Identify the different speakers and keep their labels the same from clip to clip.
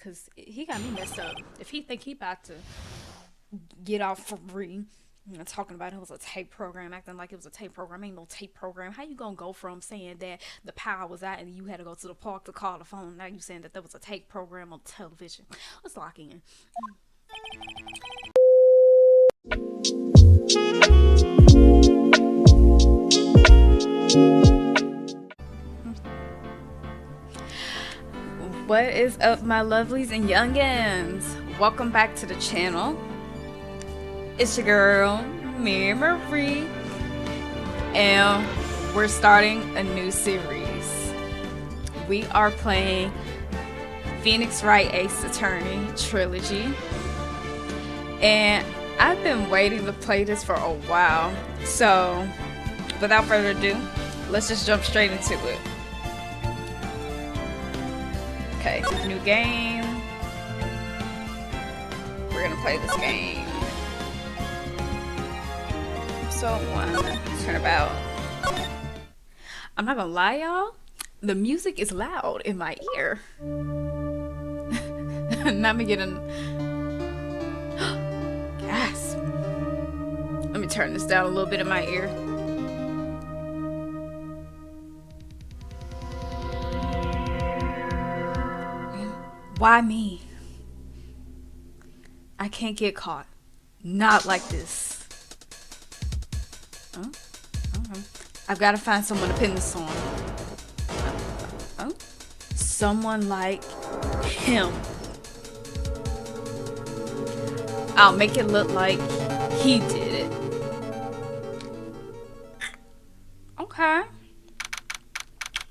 Speaker 1: Cause he got me messed up. If he think he about to get off free, talking about it was a tape program, acting like it was a tape program. Ain't no tape program. How you gonna go from saying that the power was out and you had to go to the park to call the phone? Now you saying that there was a tape program on television? Let's lock in. What is up, my lovelies and youngins? Welcome back to the channel. It's your girl, Mary Marie, and we're starting a new series. We are playing Phoenix Wright Ace Attorney Trilogy, and I've been waiting to play this for a while. So, without further ado, let's just jump straight into it. Okay, new game. We're gonna play this game. So turnabout. I'm not gonna lie, y'all. The music is loud in my ear. Not me getting gasp. Let me turn this down a little bit in my ear. Why me? I can't get caught. Not like this. Oh, okay. I've got to find someone to pin this on. Oh, someone like him. I'll make it look like he did it. Okay.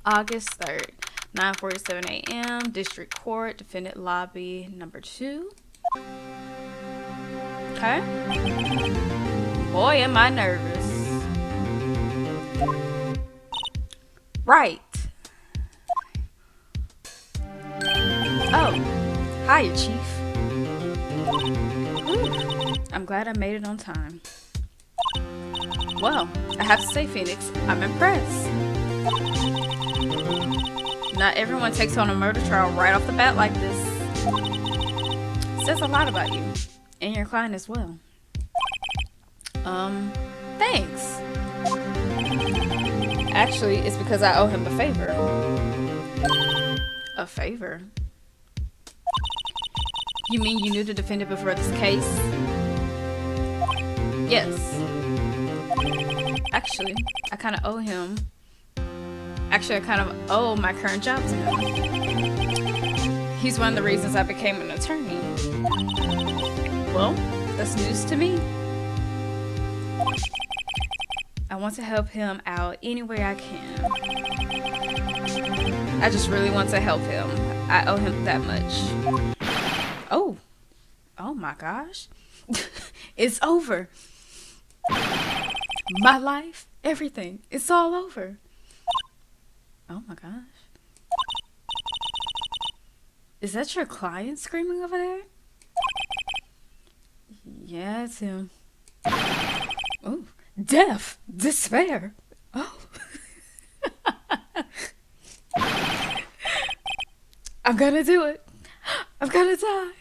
Speaker 1: August 3rd. 9:47 a.m. District Court, Defendant Lobby number 2. Okay. Boy, am I nervous. Right. Oh, hiya, Chief. Ooh, I'm glad I made it on time. Well, I have to say, Phoenix, I'm impressed. Not everyone takes on a murder trial right off the bat like this. Says a lot about you. And your client as well. Thanks. Actually, it's because I owe him a favor. A favor? You mean you knew the defendant before this case? Yes. Actually, I kind of owe him. Actually, I kind of owe my current job to him. He's one of the reasons I became an attorney. Well, that's news to me. I want to help him out any way I can. I just really want to help him. I owe him that much. Oh. Oh my gosh. It's over. My life, everything. It's all over. Oh my gosh. Is that your client screaming over there? Yeah, it's him. Oh, death, despair. Oh. I'm gonna do it. I'm gonna die.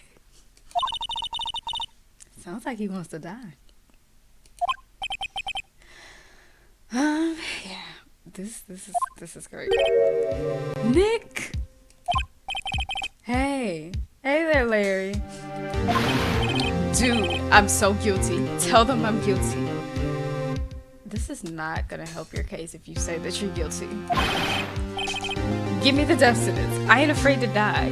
Speaker 1: Sounds like he wants to die. Yeah. This is great. Nick! Hey. Hey there, Larry. Dude, I'm so guilty. Tell them I'm guilty. This is not gonna help your case if you say that you're guilty. Give me the death sentence. I ain't afraid to die.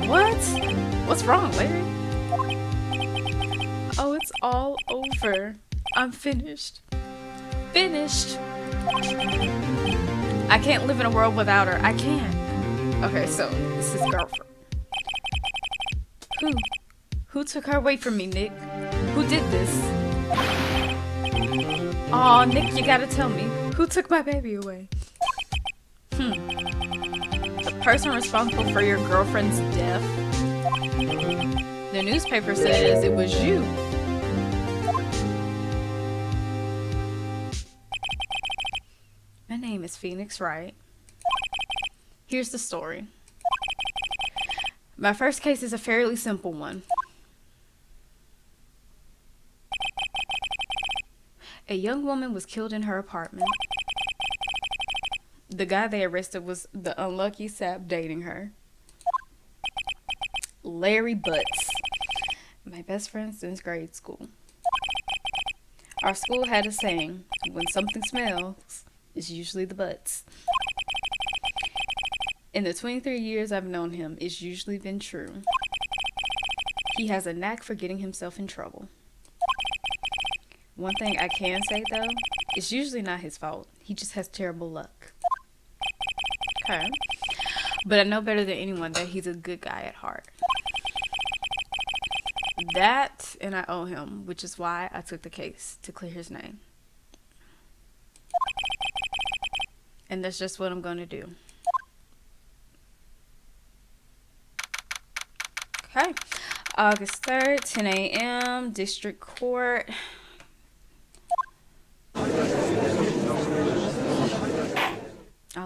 Speaker 1: What? What's wrong, Larry? Oh, it's all over. I'm finished. Finished. I can't live in a world without her. I can't. Okay, so this is his girlfriend. Who took her away from me, Nick? Who did this? Aw, Nick, you gotta tell me. Who took my baby away? The person responsible for your girlfriend's death? The newspaper says it was you. My name is Phoenix Wright. Here's the story. My first case is a fairly simple one. A young woman was killed in her apartment. The guy they arrested was the unlucky sap dating her. Larry Butts. My best friend since grade school. Our school had a saying, when something smells, it's usually the butts. In the 23 years I've known him, it's usually been true. He has a knack for getting himself in trouble. One thing I can say, though, it's usually not his fault. He just has terrible luck. Okay. But I know better than anyone that he's a good guy at heart. That, and I owe him, which is why I took the case to clear his name. And that's just what I'm going to do. Okay. August 3rd, 10 a.m., District Court. All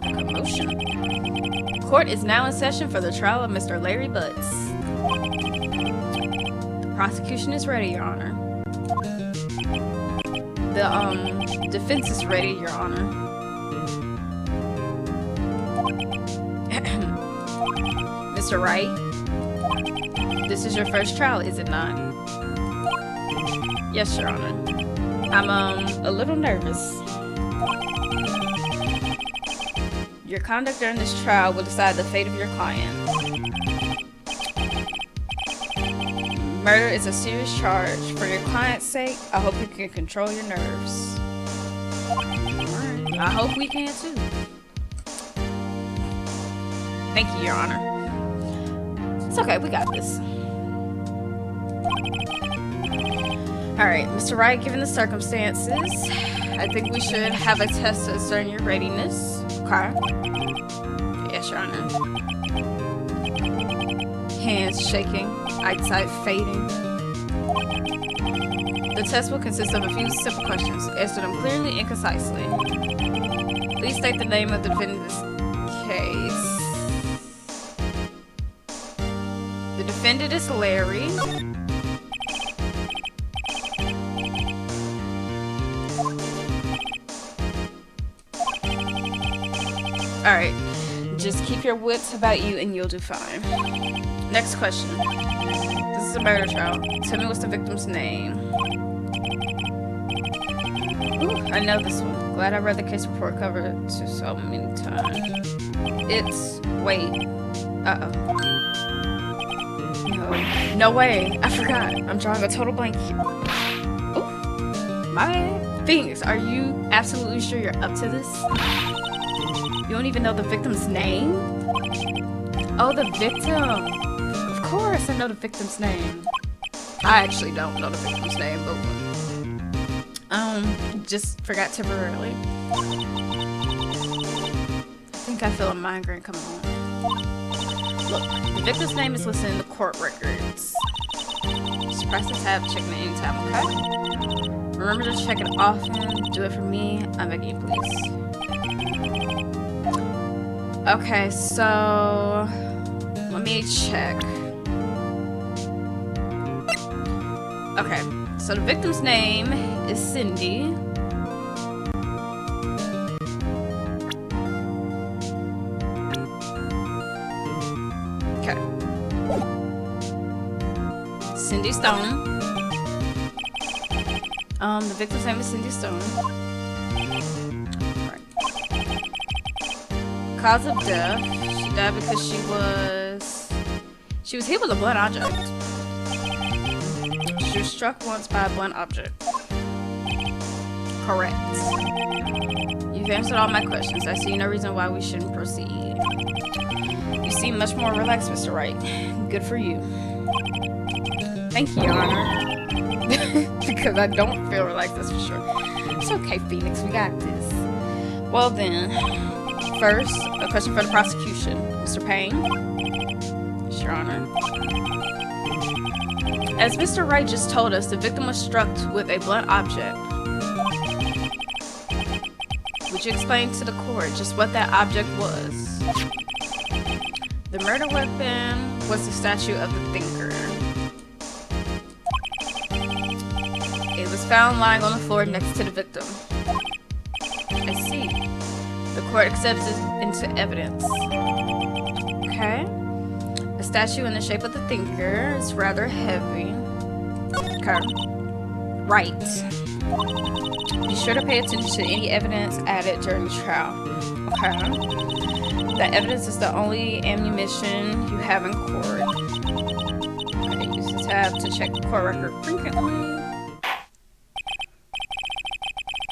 Speaker 1: the commotion. Court is now in session for the trial of Mr. Larry Butts. The prosecution is ready, Your Honor. The defense is ready, Your Honor. Mr. Wright, this is your first trial, is it not? Yes, Your Honor. I'm a little nervous. Your conduct during this trial will decide the fate of your client. Murder is a serious charge. For your client's sake, I hope you can control your nerves. Alright, I hope we can too. Thank you, Your Honor. It's okay, we got this. Alright, Mr. Wright, given the circumstances, I think we should have a test to discern your readiness. Okay. Yes, Your Honor. Hands shaking, eyesight fading. The test will consist of a few simple questions. Answer them clearly and concisely. Please state the name of the defendant's case. The defendant is Larry. Alright, just keep your wits about you and you'll do fine. Next question. This is a murder trial. Tell me what's the victim's name. Ooh, I know this one. Glad I read the case report covered to so many times. It's... wait. Uh-oh. No way. I forgot. I'm drawing a total blank here. Oh, my bad. Phoenix, are you absolutely sure you're up to this? You don't even know the victim's name? Oh, the victim. Of course I know the victim's name. I actually don't know the victim's name, but just forgot temporarily. I think I feel a migraine coming on. Look, the victim's name is listed in the court records. Just press the tab, check it anytime, okay? Remember to check it often. Do it for me. I'm begging you, please. Okay, so let me check. Okay, so the victim's name is Cindy. Okay. Cindy Stone. The victim's name is Cindy Stone. Cause of death, she died because she was hit with a blunt object. She was struck once by a blunt object. Correct. You've answered all my questions. I see no reason why we shouldn't proceed. You seem much more relaxed, Mr. Wright. Good for you. Thank you, Your Honor. Because I don't feel relaxed, that's for sure. It's okay, Phoenix, we got this. Well then, first, a question for the prosecution. Mr. Payne? Yes, Your Honor. As Mr. Wright just told us, the victim was struck with a blunt object. Would you explain to the court just what that object was? The murder weapon was the statue of the thinker. It was found lying on the floor next to the victim. I see. The court accepts it into evidence. Okay. A statue in the shape of the thinker is rather heavy. Okay. Right. Be sure to pay attention to any evidence added during the trial. Okay. That evidence is the only ammunition you have in court. Okay, use the tab to check the court record frequently.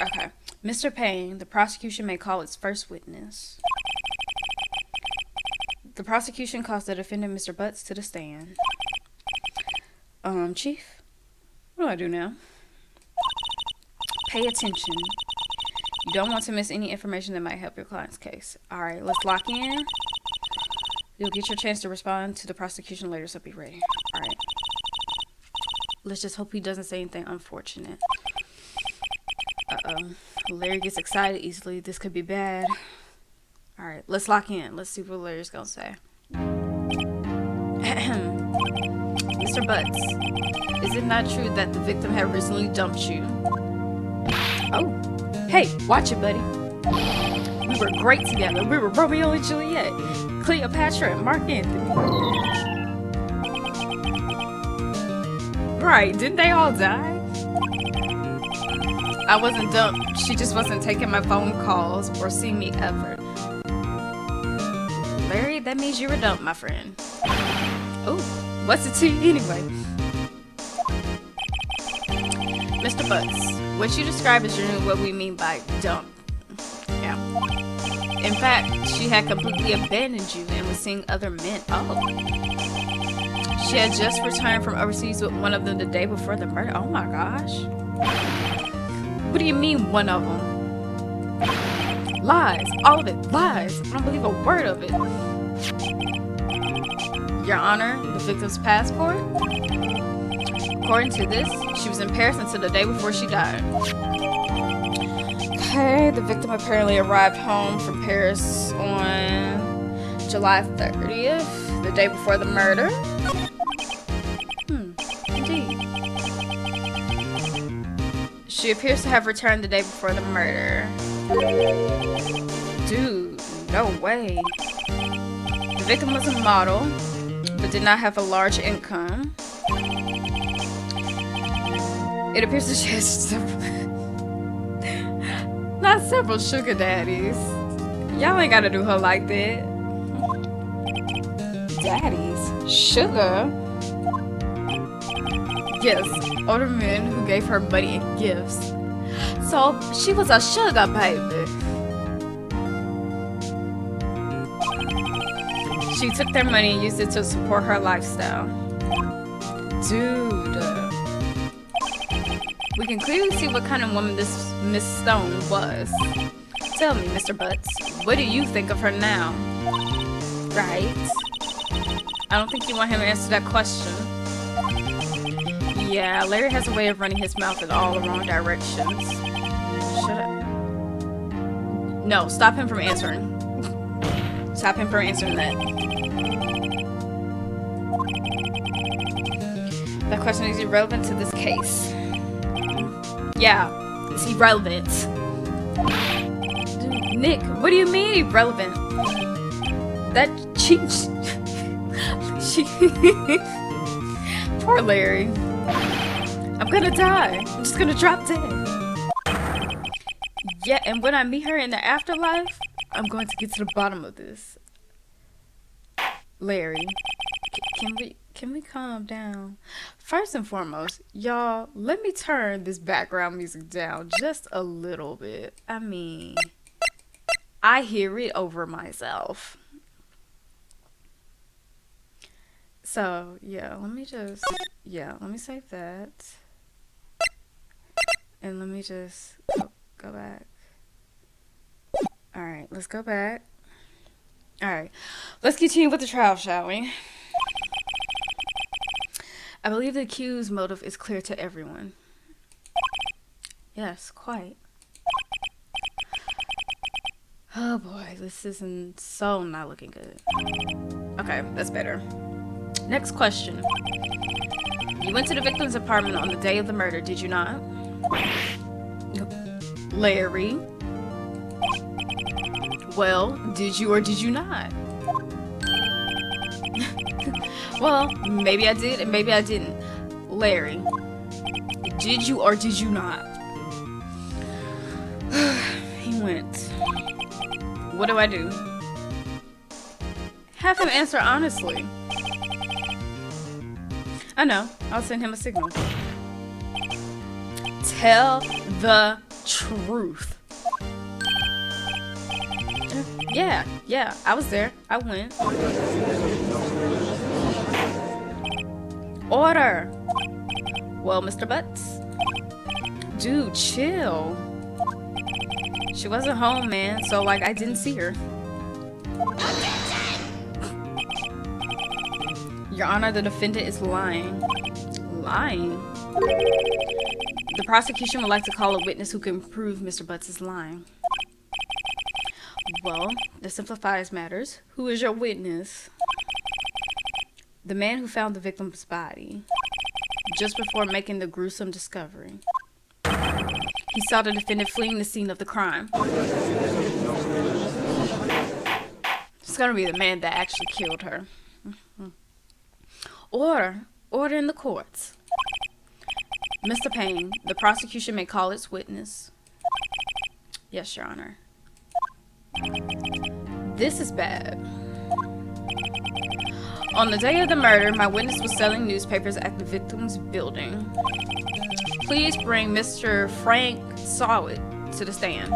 Speaker 1: Okay. Mr. Payne, the prosecution may call its first witness. The prosecution calls the defendant, Mr. Butts, to the stand. Chief? What do I do now? Pay attention. You don't want to miss any information that might help your client's case. Alright, let's lock in. You'll get your chance to respond to the prosecution later, so be ready. Alright. Let's just hope he doesn't say anything unfortunate. Uh-oh. Larry gets excited easily. This could be bad. Alright, let's lock in. Let's see what Larry's gonna say. Mr. Butts, is it not true that the victim had recently dumped you? Oh. Hey, watch it, buddy. We were great together. We were Romeo and Juliet. Cleopatra and Mark Anthony. Right, didn't they all die? I wasn't dumped. She just wasn't taking my phone calls or seeing me ever. Larry, that means you were dumped, my friend. Oh, what's it to you anyway? Mr. Butts, what you described is generally what we mean by dump. Yeah. In fact, she had completely abandoned you and was seeing other men. Oh. She had just returned from overseas with one of them the day before the murder. Oh my gosh. What do you mean, one of them? Lies. All of it. Lies. I don't believe a word of it. Your Honor, the victim's passport? According to this, she was in Paris until the day before she died. Okay, the victim apparently arrived home from Paris on July 30th, the day before the murder. Indeed. She appears to have returned the day before the murder. Dude, no way. The victim was a model, but did not have a large income. It appears that she has several sugar daddies. Y'all ain't gotta do her like that. Daddies? Sugar? Yes, older men who gave her money and gifts. So, she was a sugar baby. She took their money and used it to support her lifestyle. Dude. We can clearly see what kind of woman this Miss Stone was. Tell me, Mr. Butts, what do you think of her now? Right? I don't think you want him to answer that question. Yeah, Larry has a way of running his mouth in all the wrong directions. Shut up. No, stop him from answering. Stop him from answering that. That question is irrelevant to this case. Yeah, it's irrelevant. Dude, Nick, what do you mean irrelevant? That she poor Larry. I'm gonna die. I'm just gonna drop dead. Yeah, and when I meet her in the afterlife, I'm going to get to the bottom of this. Larry, can we calm down? First and foremost, y'all, let me turn this background music down just a little bit. I mean, I hear it over myself. So, yeah, let me save that. And let me just go back. Alright, let's go back. Alright, let's continue with the trial, shall we? I believe the accused's motive is clear to everyone. Yes, quite. Oh boy, this isn't so not looking good. Okay, that's better. Next question. You went to the victim's apartment on the day of the murder, did you not? Larry. Well, did you or did you not? Well, maybe I did and maybe I didn't. Larry. Did you or did you not? He went. What do I do? Have him answer honestly. I know. I'll send him a signal. Tell the truth. Yeah, I was there. I went. Order. Well, Mr. Butts. Dude, chill. She wasn't home, man, so like I didn't see her. Your Honor, the defendant is lying. Lying? The prosecution would like to call a witness who can prove Mr. Butts is lying. Well, this simplifies matters. Who is your witness? The man who found the victim's body just before making the gruesome discovery. He saw the defendant fleeing the scene of the crime. It's gonna be the man that actually killed her. Order in the courts. Mr. Payne, the prosecution may call its witness. Yes, Your Honor. This is bad. On the day of the murder, my witness was selling newspapers at the victim's building. Please bring Mr. Frank Sawit to the stand.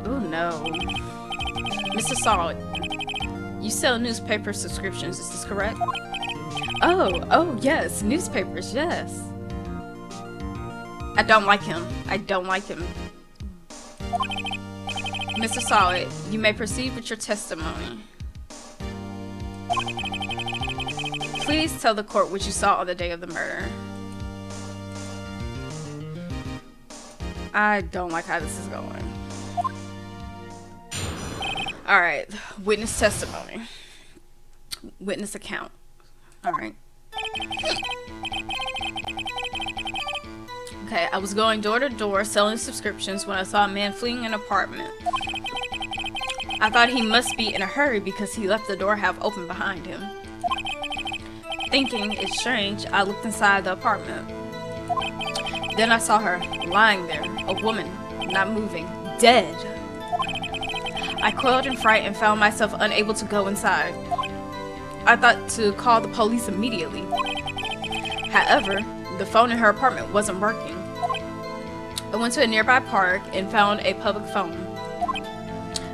Speaker 1: Oh no. Mr. Sawit, you sell newspaper subscriptions, is this correct? Oh, yes, newspapers, yes. I don't like him. Mr. Sawit, you may proceed with your testimony. Please tell the court what you saw on the day of the murder. I don't like how this is going. Alright, witness testimony. Witness account. Alright. Okay, I was going door to door selling subscriptions when I saw a man fleeing an apartment. I thought he must be in a hurry because he left the door half open behind him. Thinking it's strange, I looked inside the apartment. Then I saw her lying there, a woman, not moving, dead. I coiled in fright and found myself unable to go inside. I thought to call the police immediately. However, the phone in her apartment wasn't working. I went to a nearby park and found a public phone.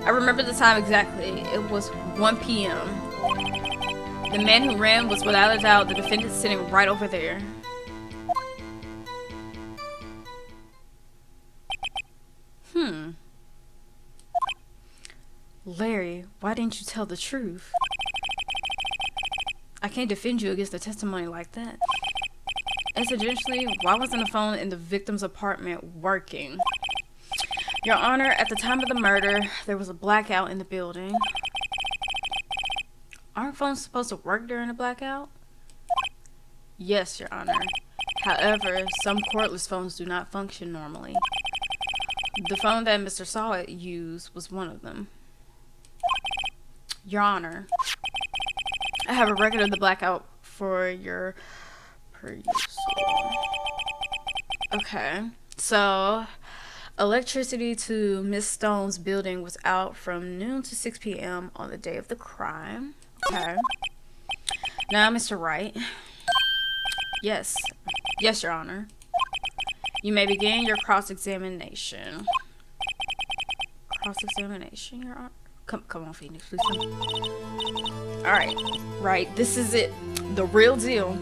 Speaker 1: I remember the time exactly. It was 1 p.m. The man who ran was without a doubt the defendant sitting right over there. Larry, why didn't you tell the truth? I can't defend you against a testimony like that. Incidentally, why wasn't the phone in the victim's apartment working? Your Honor, at the time of the murder, there was a blackout in the building. Aren't phones supposed to work during a blackout? Yes, Your Honor. However, some cordless phones do not function normally. The phone that Mr. Sawit used was one of them. Your Honor, I have a record of the blackout for your perusal. Okay, so electricity to Miss Stone's building was out from noon to 6 p.m. on the day of the crime. Okay. Now, Mr. Wright. Yes, Your Honor. You may begin your cross-examination. Cross-examination, Your Honor? Come on, Phoenix, please. Alright, right, this is it. The real deal.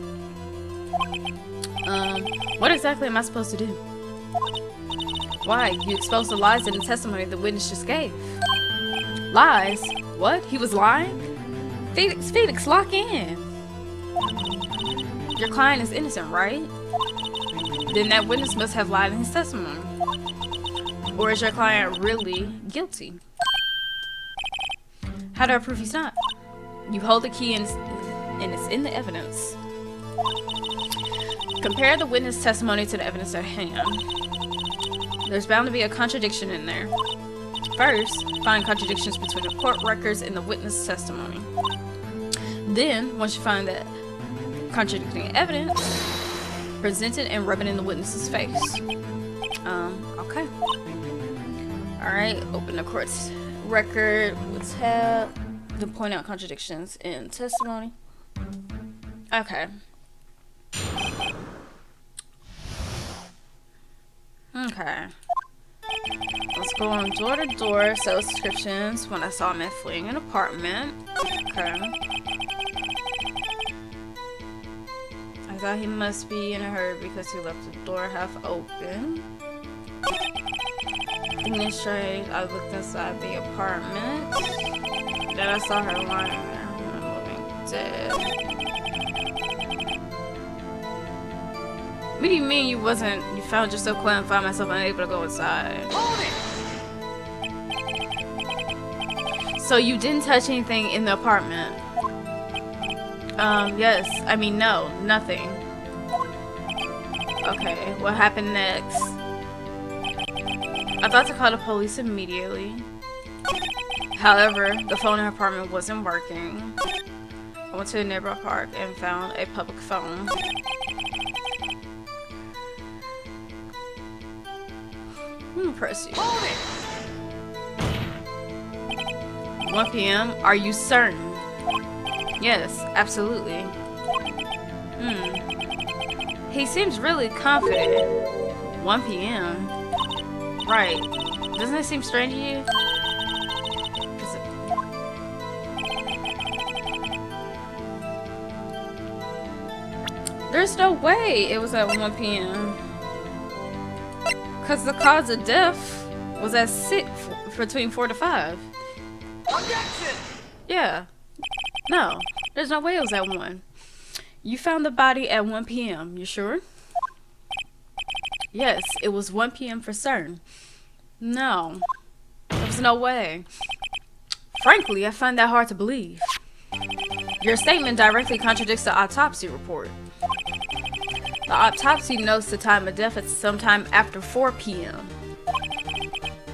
Speaker 1: What exactly am I supposed to do? Why? You exposed the lies in the testimony the witness just gave. Lies? What? He was lying? Phoenix, lock in. Your client is innocent, right? Then that witness must have lied in his testimony. Or is your client really guilty? How do I prove he's not? You hold the key and it's in the evidence. Compare the witness testimony to the evidence at hand. There's bound to be a contradiction in there. First, find contradictions between the court records and the witness testimony. Then, once you find that contradicting evidence, present it and rub it in the witness's face. Okay. Alright, open the court's record with tab. Then point out contradictions in testimony. Okay. Okay. Let's go on door to door, sales descriptions when I saw him fleeing an apartment. Okay. I thought he must be in a hurry because he left the door half open. Initially, I looked inside the apartment. Then I saw her lying there, moving dead. What do you mean you found yourself quiet and found myself unable to go inside? So you didn't touch anything in the apartment? Yes. I mean, no, nothing. Okay, what happened next? I thought to call the police immediately. However, the phone in her apartment wasn't working. I went to a neighborhood park and found a public phone. Press you. 1 p.m. Are you certain? Yes, absolutely. He seems really confident. 1 p.m. Right. Doesn't it seem strange to you? There's no way it was at 1 p.m. Because the cause of death was at 6, between 4 to 5. Objection! Yeah. No, there's no way it was at 1. You found the body at 1 p.m. You sure? Yes, it was 1 p.m. for certain. No, there's no way. Frankly, I find that hard to believe. Your statement directly contradicts the autopsy report. The autopsy notes the time of death at sometime after 4 p.m.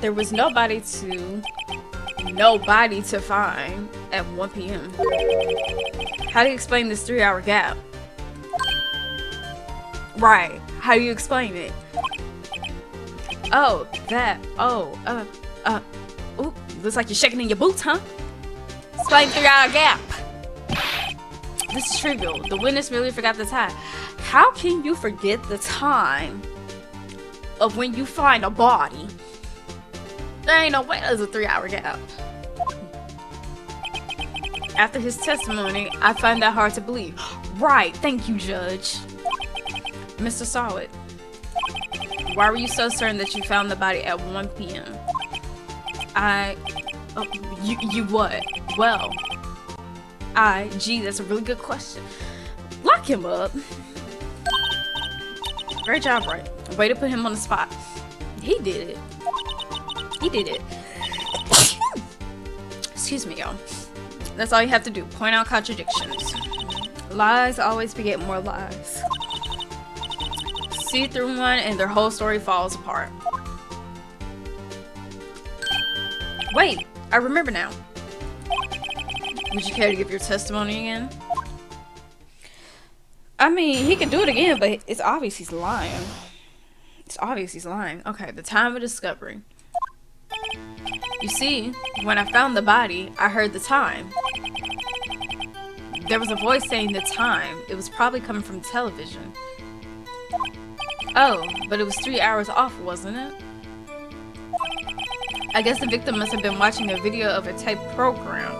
Speaker 1: There was nobody to find at 1 p.m. How do you explain this 3-hour gap? Right. How do you explain it? Oh, that. Ooh, looks like you're shaking in your boots, huh? Explain 3-hour gap. This is trivial. The witness merely forgot the time. How can you forget the time of when you find a body? There ain't no way there's a 3-hour gap. After his testimony, I find that hard to believe. Right, thank you, Judge. Mr. Solid, why were you so certain that you found the body at 1 p.m.? You what? Well, gee, that's a really good question. Lock him up. Great job, Wright. Way to put him on the spot. He did it. He did it. Excuse me, y'all. That's all you have to do. Point out contradictions. Lies always beget more lies. See through one and their whole story falls apart. Wait, I remember now. Would you care to give your testimony again? I mean, he can do it again, but it's obvious he's lying. It's obvious he's lying. Okay, the time of discovery. You see, when I found the body, I heard the time. There was a voice saying the time. It was probably coming from television. Oh, but it was 3 hours off, wasn't it? I guess the victim must have been watching a video of a tape program.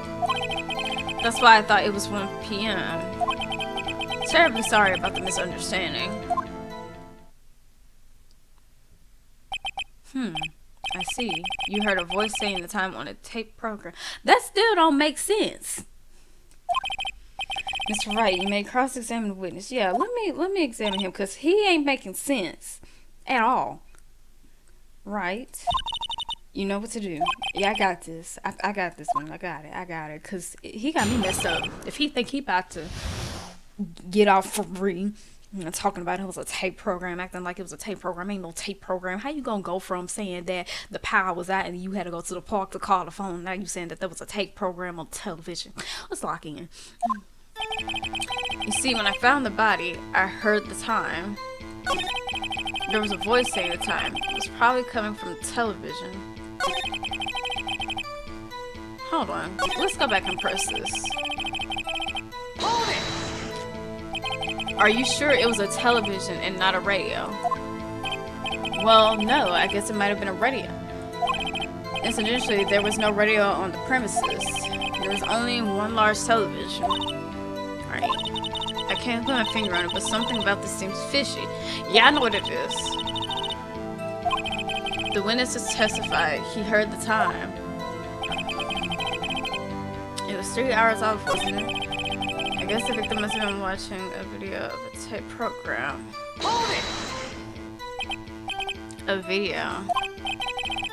Speaker 1: That's why I thought it was 1 p.m. Terribly sorry about the misunderstanding. I see. You heard a voice saying the time on a tape program. That still don't make sense. Mr. Wright, you may cross-examine the witness. Yeah, let me examine him because he ain't making sense at all. Right? You know what to do. Yeah, I got this. I got this one. I got it. I got it. Cause he got me messed up. If he think he about to get off for free, you know, talking about it was a tape program, acting like it was a tape program. Ain't no tape program. How you gonna go from saying that the power was out and you had to go to the park to call the phone? Now you saying that there was a tape program on television? Let's lock in. You see, when I found the body, I heard the time. There was a voice saying the time. It was probably coming from television. Hold on. Let's go back and press this. Hold it! Are you sure it was a television and not a radio? Well, no. I guess it might have been a radio. Incidentally, there was no radio on the premises. There was only one large television. Right. I can't put my finger on it, but something about this seems fishy. Yeah, I know what it is. The witnesses testified he heard the time. It was 3 hours off, wasn't it? I guess the victim must have been watching a video of a tape program. Hold it! A video.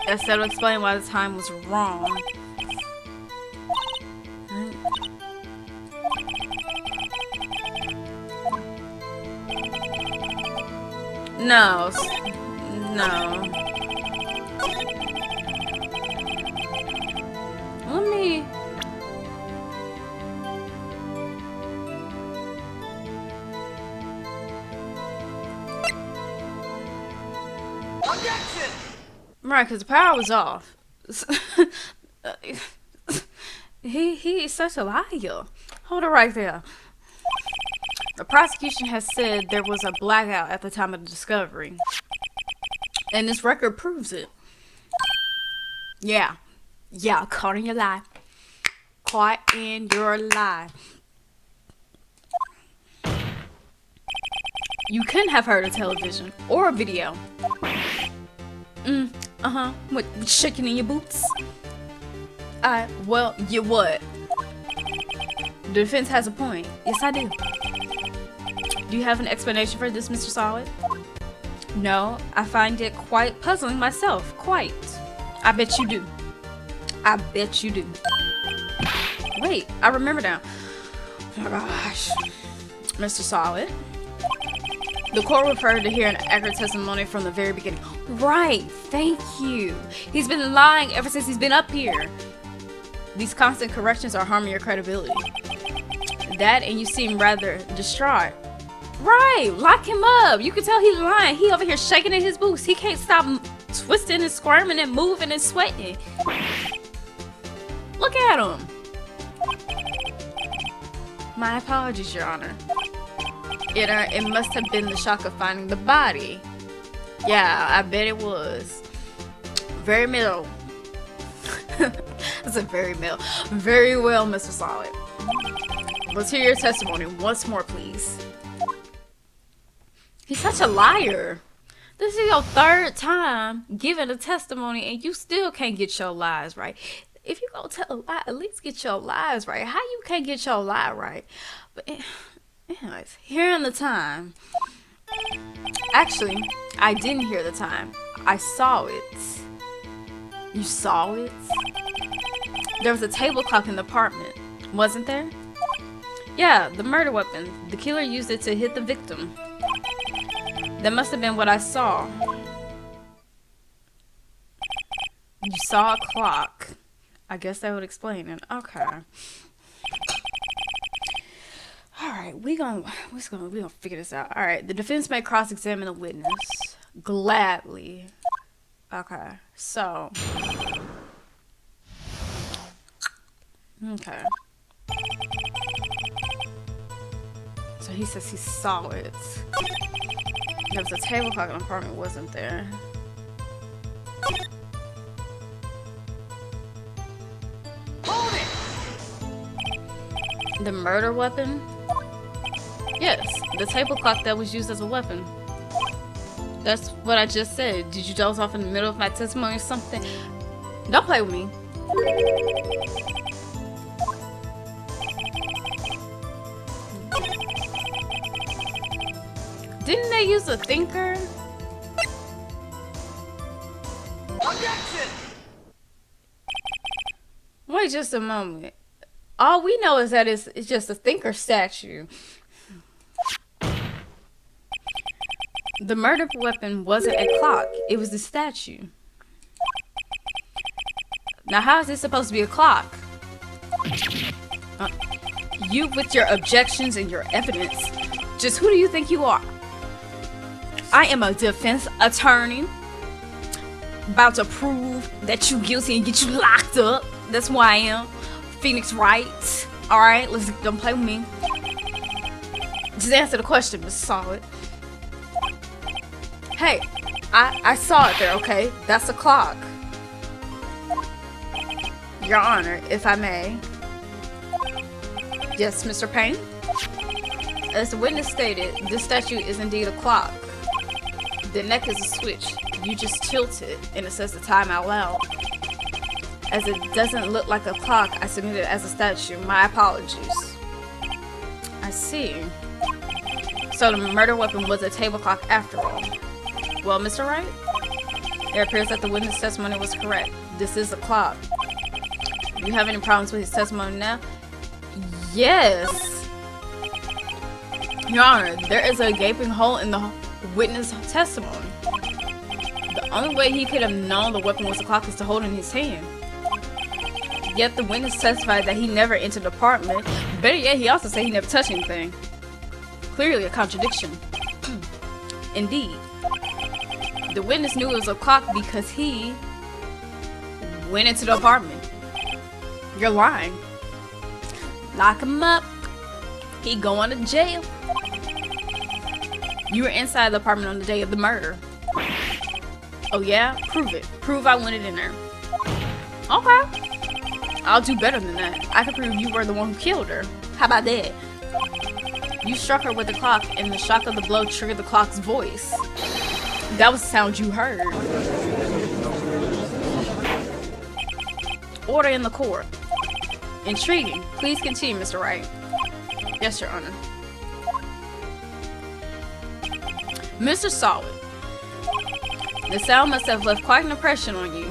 Speaker 1: Yes, that'll explain why the time was wrong. No. No. Let me... Objection! Right, because the power was off. He's such a liar. Hold it right there. The prosecution has said there was a blackout at the time of the discovery. And this record proves it. Yeah. Yeah, caught in your lie. Caught in your lie. You couldn't have heard a television or a video. What, shaking in your boots? Well, you what? The defense has a point. Yes, I do. Do you have an explanation for this, Mr. Solid? No, I find it quite puzzling myself. Quite. I bet you do. I bet you do. Wait, I remember now. Oh my gosh. Mr. Solid. The court referred to hear an accurate testimony from the very beginning. Right, thank you. He's been lying ever since he's been up here. These constant corrections are harming your credibility. That and you seem rather distraught. Right, lock him up. You can tell he's lying. He over here shaking in his boots. He can't stop twisting and squirming and moving and sweating. Look at him. My apologies, Your Honor. It must have been the shock of finding the body. Yeah, I bet it was. Very well. That's a very well. Very well, Mr. Solid. Let's hear your testimony once more, please. He's such a liar. This is your third time giving a testimony and you still can't get your lies right. If you gonna tell a lie, at least get your lies right. How you can't get your lie right? But anyways, hearing the time. Actually, I didn't hear the time. I saw it. You saw it? There was a table clock in the apartment, wasn't there? Yeah, the murder weapon. The killer used it to hit the victim. That must have been what I saw. You saw a clock. I guess that would explain it. Okay. Alright, we gonna figure this out. Alright, the defense may cross-examine the witness. Gladly. Okay, so. Okay. So he says he saw it. There was a table clock in the apartment, wasn't there? Hold it! The murder weapon? Yes, the table clock that was used as a weapon. That's what I just said. Did you doze off in the middle of my testimony or something? Don't play with me. Didn't they use a thinker? Objection! Wait just a moment. All we know is that it's just a thinker statue. The murder weapon wasn't a clock. It was the statue. Now, how is this supposed to be a clock? You with your objections and your evidence. Just who do you think you are? I am a defense attorney. About to prove that you guilty and get you locked up. That's who I am. Phoenix Wright. Alright, don't play with me. Just answer the question, Miss Solid. Hey, I saw it there, okay? That's a clock. Your Honor, if I may. Yes, Mr. Payne? As the witness stated, this statue is indeed a clock. The neck is a switch. You just tilt it, and it says the time out loud. As it doesn't look like a clock, I submit it as a statue. My apologies. I see. So the murder weapon was a table clock after all. Well, Mr. Wright, it appears that the witness testimony was correct. This is a clock. Do you have any problems with his testimony now? Yes. Your Honor, there is a gaping hole in the witness testimony. The only way he could have known the weapon was a clock is to hold it in his hand. Yet the witness testified that he never entered the apartment. Better yet, he also said he never touched anything. Clearly a contradiction. Indeed. The witness knew it was a clock because he went into the apartment. You're lying. Lock him up. He going to jail. You were inside the apartment on the day of the murder. Oh yeah? Prove it. Prove I went in there. Okay. I'll do better than that. I can prove you were the one who killed her. How about that? You struck her with the clock, and the shock of the blow triggered the clock's voice. That was the sound you heard. Order in the court. Intriguing. Please continue, Mr. Wright. Yes, Your Honor. Mr. Solid, the sound must have left quite an impression on you.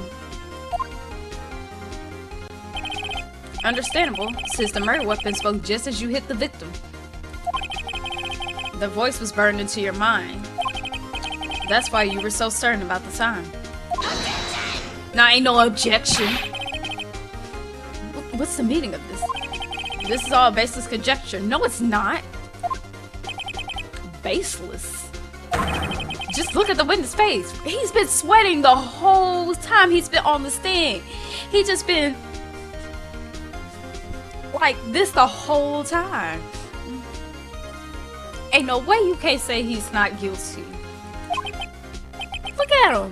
Speaker 1: Understandable, since the murder weapon spoke just as you hit the victim. The voice was burned into your mind. That's why you were so certain about the time. Now, ain't no objection. What's the meaning of this? This is all baseless conjecture. No, it's not. Baseless. Just look at the witness face. He's been sweating the whole time he's been on the stand. He just been like this the whole time. Ain't no way you can't say he's not guilty. Look at him.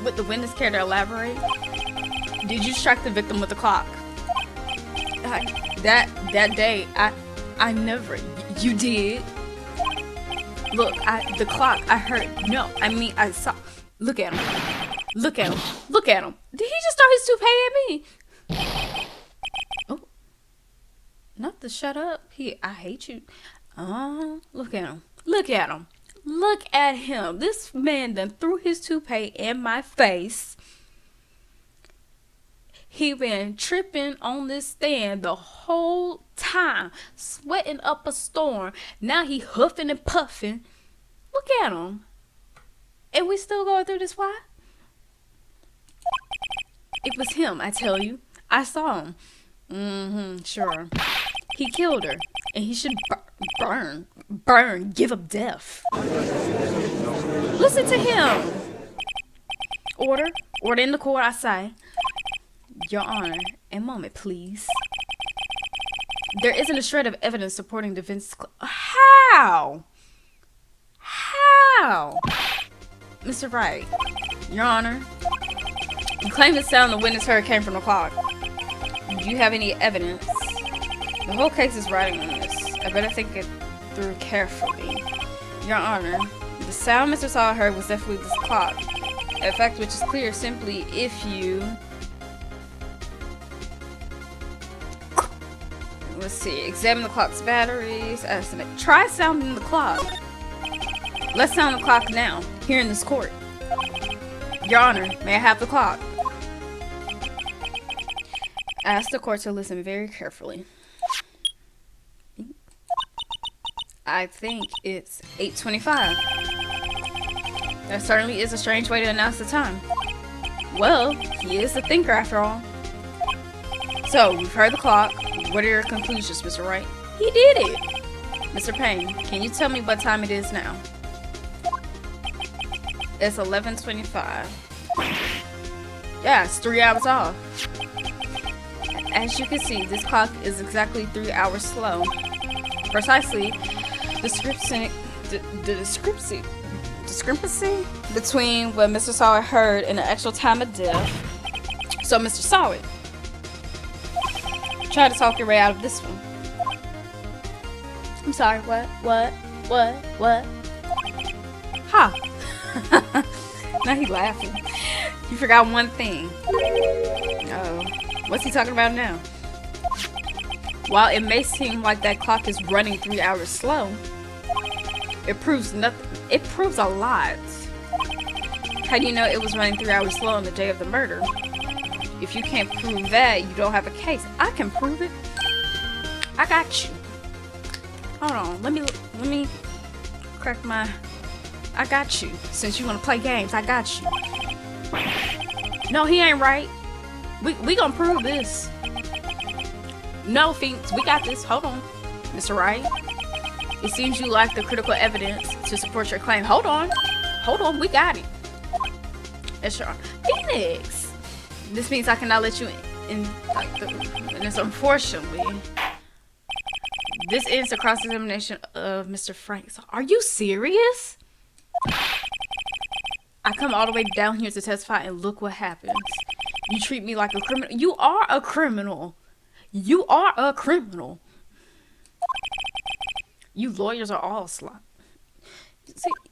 Speaker 1: Would the witness care to elaborate? Did you strike the victim with the clock? That day, I never. You did. Look, the clock. I heard. No, I mean I saw. Look at him. Look at him. Look at him. Did he just throw his toupee at me? Oh, not to shut up. I hate you. Look at him. Look at him. Look at him. This man done threw his toupee in my face. He been tripping on this stand the whole time, sweating up a storm. Now he huffing and puffing. Look at him. And we still going through this. Why? It was him, I tell you. I saw him. Sure. He killed her, and he should burn, give up death. Listen to him. Order in the court, I say. Your Honor, a moment, please. There isn't a shred of evidence supporting defense. How? Mr. Wright, Your Honor, you claim the sound the witness heard came from the clock. Do you have any evidence? The whole case is riding on this. I better think it through carefully. Your Honor, the sound Mr. Saw heard was definitely this clock. A fact which is clear simply if you... Let's see. Examine the clock's batteries. Estimate. Try sounding the clock. Let's sound the clock now, here in this court. Your Honor, may I have the clock? I ask the court to listen very carefully. I think it's 8:25. That certainly is a strange way to announce the time. Well, he is a thinker after all. So, we've heard the clock. What are your conclusions, Mr. Wright? He did it! Mr. Payne, can you tell me what time it is now? It's 11:25. Yeah, it's 3 hours off. As you can see, this clock is exactly 3 hours slow. Precisely, the discrepancy between what Mr. Sawyer heard and the actual time of death. So, Mr. Sawyer, try to talk your way out of this one. I'm sorry, what? Ha! Now he's laughing. You forgot one thing. Oh, what's he talking about now? While it may seem like that clock is running 3 hours slow, it proves nothing. It proves a lot. How do you know it was running 3 hours slow on the day of the murder? If you can't prove that, you don't have a case. I can prove it. I got you. Hold on. Let me crack my. I got you. Since you want to play games, I got you. No, he ain't right. We gonna prove this. No, Phoenix, we got this. Hold on, Mr. Wright. It seems you lack the critical evidence to support your claim. Hold on, we got it. That's right. Phoenix. This means I cannot let you in. And it's unfortunately. This ends the cross-examination of Mr. Franks. Are you serious? I come all the way down here to testify and look what happens. You treat me like a criminal. You are a criminal. You are a criminal. You lawyers are all slop.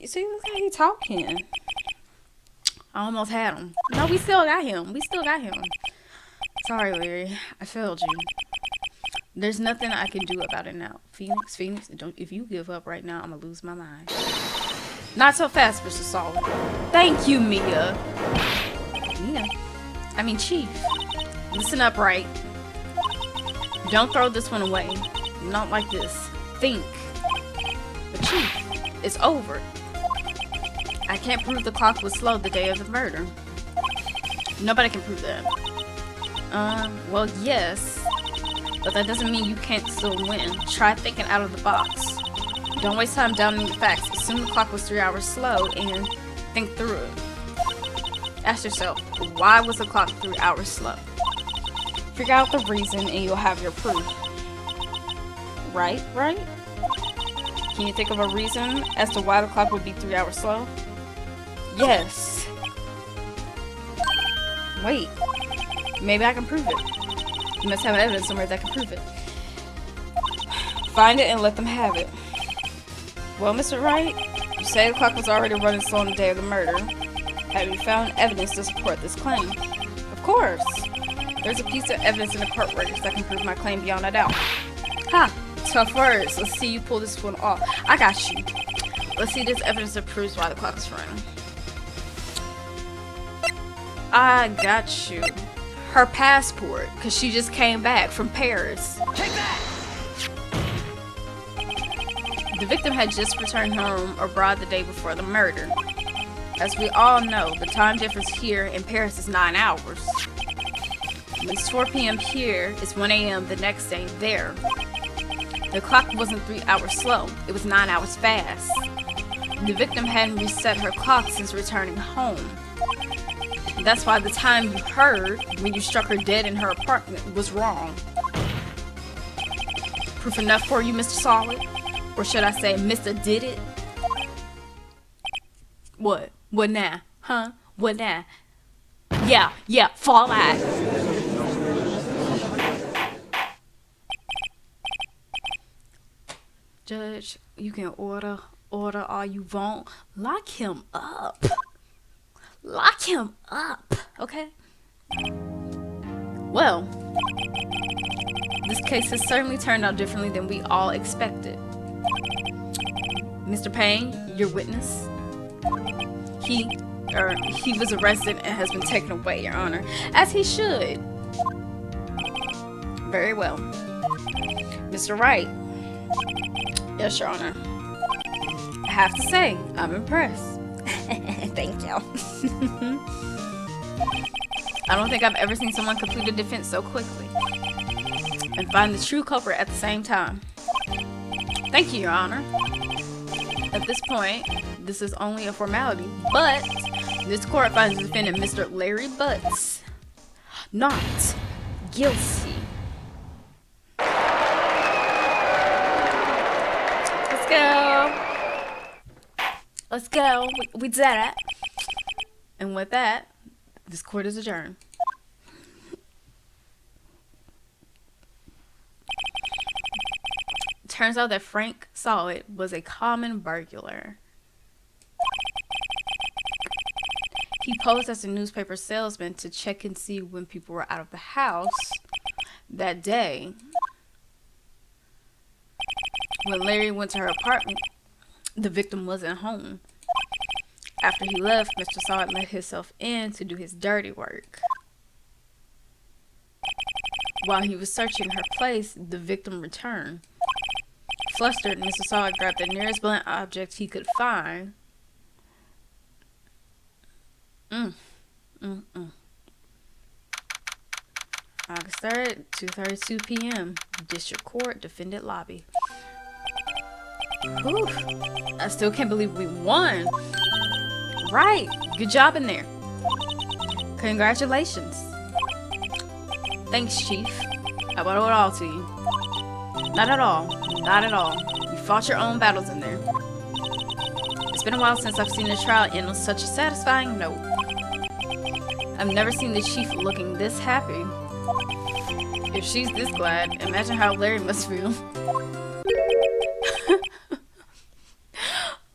Speaker 1: See, look how he talking. I almost had him. No, we still got him. Sorry, Larry. I failed you. There's nothing I can do about it now. Phoenix, don't. If you give up right now, I'm gonna lose my mind. Not so fast, Mr. Solid. Thank you, Mia. I mean, Chief. Listen up, Wright. Don't throw this one away. Not like this. Think. But Chief, it's over. I can't prove the clock was slow the day of the murder. Nobody can prove that. Well, yes. But that doesn't mean you can't still win. Try thinking out of the box. Don't waste time doubting the facts. Assume the clock was 3 hours slow and think through it. Ask yourself, why was the clock 3 hours slow? Figure out the reason and you'll have your proof. Right? Can you think of a reason as to why the clock would be 3 hours slow? Yes. Wait. Maybe I can prove it. You must have evidence somewhere that can prove it. Find it and let them have it. Well, Mr. Wright, you say the clock was already running slow on the day of the murder. Have you found evidence to support this claim? Of course. There's a piece of evidence in the court records that can prove my claim beyond a doubt. Ha! Tough words. Let's see you pull this one off. I got you. Let's see this evidence that proves why the clock is running. I got you. Her passport, because she just came back from Paris.
Speaker 2: Take that!
Speaker 1: The victim had just returned home abroad the day before the murder. As we all know, the time difference here in Paris is 9 hours. When it's 4 p.m. here, it's 1 a.m. the next day there. The clock wasn't 3 hours slow, it was 9 hours fast. The victim hadn't reset her clock since returning home. That's why the time you heard when you struck her dead in her apartment was wrong. Proof enough for you, Mr. Solid? Or should I say, Mr. Did It? What? What now? Huh? What now? Yeah, fall out. Judge, you can order all you want. Lock him up. Lock him up, okay? Well, this case has certainly turned out differently than we all expected. Mr. Payne, your witness, he was arrested and has been taken away, Your Honor, as he should. Very well. Mr. Wright. Yes, Your Honor. I have to say, I'm impressed. Thank you. I don't think I've ever seen someone complete a defense so quickly and find the true culprit at the same time. Thank you, Your Honor. At this point, this is only a formality, but this court finds the defendant, Mr. Larry Butts, not guilty. Let's go. Let's go. We did it. And with that, this court is adjourned. Turns out that Frank Solid was a common burglar. He posed as a newspaper salesman to check and see when people were out of the house that day. When Larry went to her apartment, the victim wasn't home. After he left, Mr. Solid let himself in to do his dirty work. While he was searching her place, the victim returned. Flustered, Mr. Solid grabbed the nearest blunt object he could find. August 3rd, 2:32 p.m. District Court, Defendant Lobby. Whew. I still can't believe we won. Right. Good job in there. Congratulations. Thanks, Chief. I owe it all to you. Not at all. Not at all. You fought your own battles in there. It's been a while since I've seen a trial end on such a satisfying note. I've never seen the Chief looking this happy. If she's this glad, imagine how Larry must feel.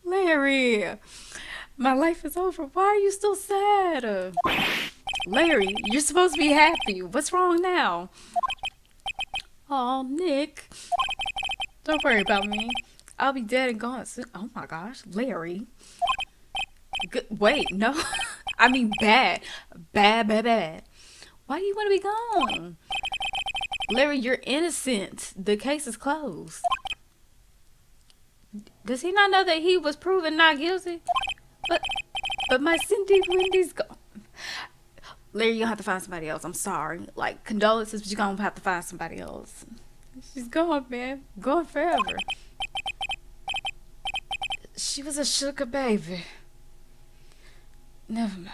Speaker 1: Larry, my life is over. Why are you still sad? Larry, you're supposed to be happy. What's wrong now? Oh, Nick. Don't worry about me. I'll be dead and gone soon. Oh my gosh, Larry. Good. Wait, no. I mean bad. Bad. Why do you want to be gone? Larry, you're innocent. The case is closed. Does he not know that he was proven not guilty? But my Cindy Wendy's gone. Larry, you'll have to find somebody else. I'm sorry. Like, condolences, but you're gonna have to find somebody else. She's gone, man. Gone forever. She was a sugar baby. Never mind.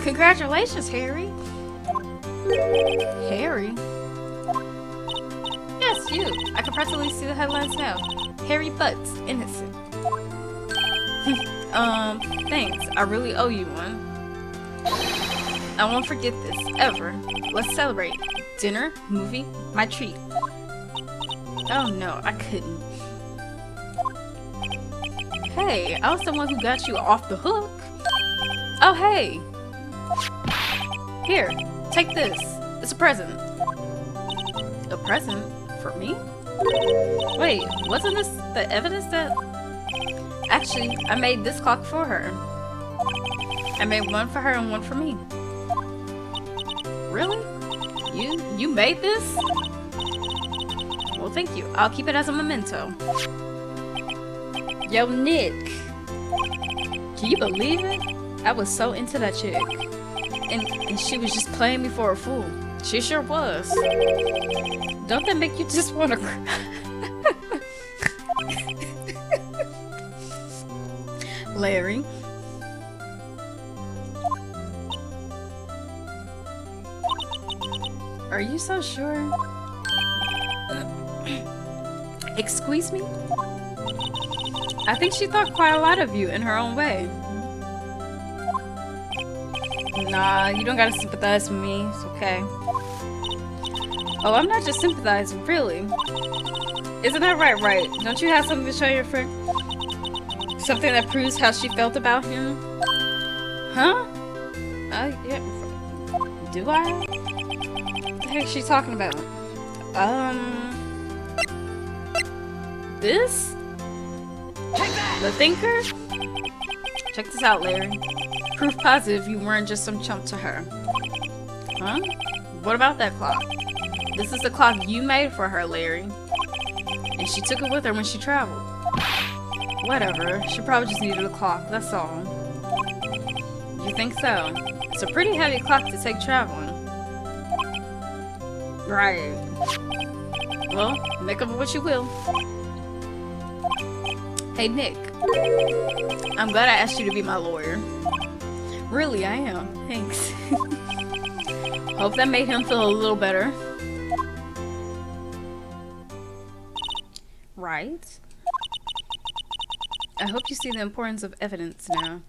Speaker 1: Congratulations, Harry. Harry? Yes, you. I can practically see the headlines now. Harry Butts, innocent. Thanks. I really owe you one. I won't forget this, ever. Let's celebrate. Dinner, movie, my treat. Oh no, I couldn't. Hey, I was the one who got you off the hook. Oh, hey. Here, take this. It's a present. A present? For me? Wait, wasn't this the evidence that... Actually, I made this clock for her. I made one for her and one for me. Really? You made this? Well, thank you. I'll keep it as a memento. Yo, Nick. Can you believe it? I was so into that chick. And she was just playing me for a fool. She sure was. Don't that make you just want to cry? Larry. Are you so sure? Excuse me? I think she thought quite a lot of you in her own way. Nah, you don't gotta sympathize with me. It's okay. Oh, I'm not just sympathizing, really. Isn't that right, Wright? Don't you have something to show your friend? Something that proves how she felt about him? Huh? Yeah. Do I? What the heck is she talking about? This? The Thinker? Check this out, Larry. Proof positive you weren't just some chump to her. Huh? What about that clock? This is the clock you made for her, Larry. And she took it with her when she traveled. Whatever. She probably just needed a clock, that's all. You think so? It's a pretty heavy clock to take traveling. Right. Well, make of it what you will. Hey, Nick. I'm glad I asked you to be my lawyer. Really, I am. Thanks. Hope that made him feel a little better. Right? I hope you see the importance of evidence now.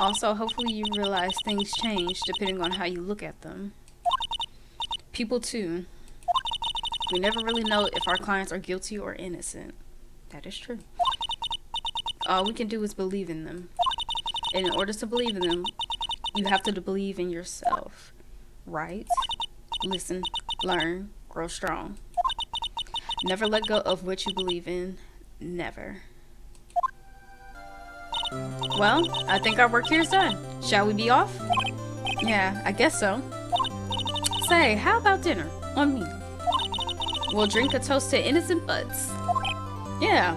Speaker 1: Also, hopefully you realize things change depending on how you look at them. People too. We never really know if our clients are guilty or innocent. That is true. All we can do is believe in them. And in order to believe in them, you have to believe in yourself. Right? Listen, learn, grow strong. Never let go of what you believe in. Never. Well, I think our work here is done. Shall we be off? Yeah, I guess so. Say, how about dinner? On me. We'll drink a toast to innocent butts. Yeah.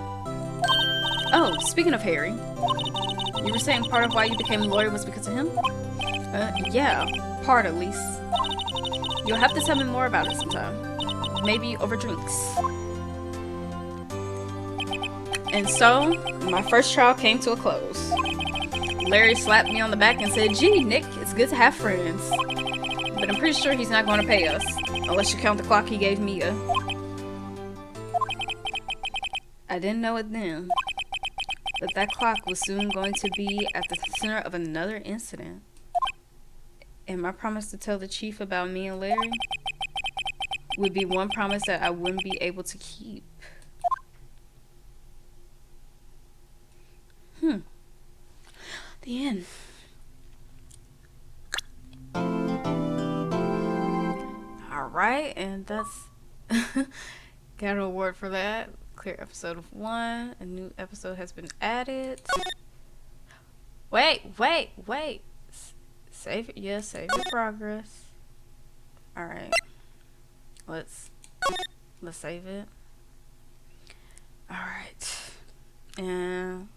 Speaker 1: Oh, speaking of Harry. You were saying part of why you became a lawyer was because of him? Yeah. Part at least. You'll have to tell me more about it sometime. Maybe over drinks. And so, my first trial came to a close. Larry slapped me on the back and said, "Gee, Nick, it's good to have friends." But I'm pretty sure he's not going to pay us, unless you count the clock he gave Mia. I didn't know it then, but that clock was soon going to be at the center of another incident. And my promise to tell the chief about me and Larry would be one promise that I wouldn't be able to keep. The end. Alright, and that's got an award for that. Clear episode of 1. A new episode has been added. Wait. Save it. Yeah, save your progress. Alright. Let's save it. Alright. And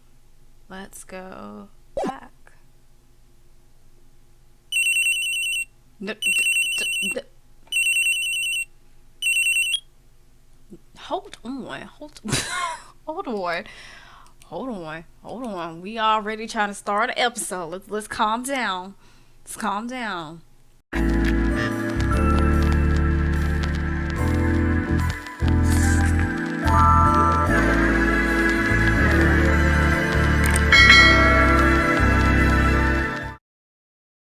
Speaker 1: let's go back. Hold on. We already trying to start an episode. Let's calm down. Let's calm down.